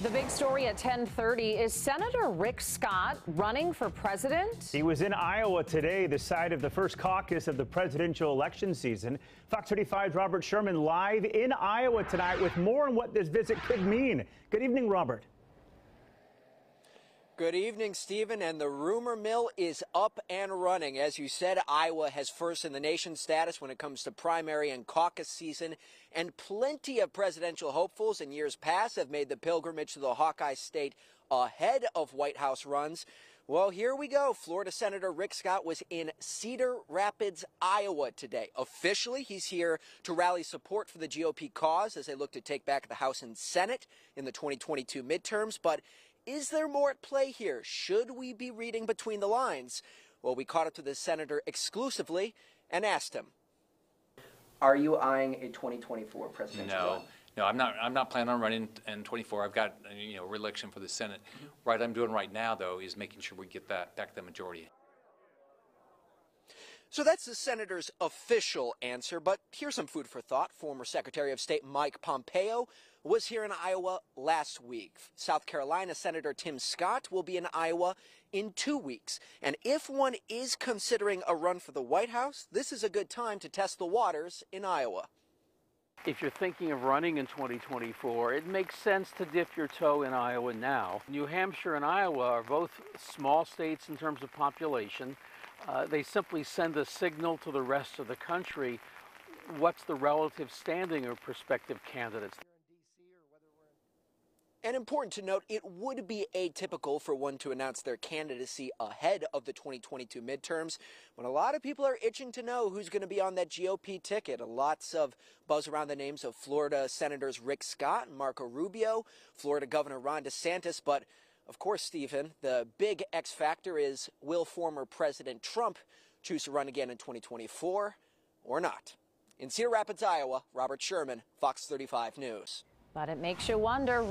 The big story at 10:30 is Senator Rick Scott running for president. He was in Iowa today, the site of the first caucus of the presidential election season. Fox 35's Robert Sherman live in Iowa tonight with more on what this visit could mean. Good evening, Robert. Good evening, Stephen, and the rumor mill is up and running. As you said, Iowa has first in the nation status when it comes to primary and caucus season, and plenty of presidential hopefuls in years past have made the pilgrimage to the Hawkeye state ahead of White House runs. Well, here we go. Florida Senator Rick Scott was in Cedar Rapids, Iowa today. Officially, he's here to rally support for the GOP cause as they look to take back the House and Senate in the 2022 midterms, but is there more at play here? Should we be reading between the lines? Well, we caught up to the senator exclusively and asked him. Are you eyeing a 2024 presidential run? No, I'm not planning on running in 24. I've got re-election for the Senate. What I'm doing right now, though, is making sure we get that back to the majority. So that's the senator's official answer, but here's some food for thought. Former Secretary of State Mike Pompeo was here in Iowa last week. South Carolina Senator Tim Scott will be in Iowa in 2 weeks. And if one is considering a run for the White House, this is a good time to test the waters in Iowa. If you're thinking of running in 2024, it makes sense to dip your toe in Iowa now. New Hampshire and Iowa are both small states in terms of population. They simply send a signal to the rest of the country what's the relative standing of prospective candidates. And important to note, it would be atypical for one to announce their candidacy ahead of the 2022 midterms, when a lot of people are itching to know who's going to be on that GOP ticket. Lots of buzz around the names of Florida Senators Rick Scott and Marco Rubio, Florida Governor Ron DeSantis, but of course, Stephen, the big X factor is, will former President Trump choose to run again in 2024 or not? In Cedar Rapids, Iowa, Robert Sherman, Fox 35 News. But it makes you wonder,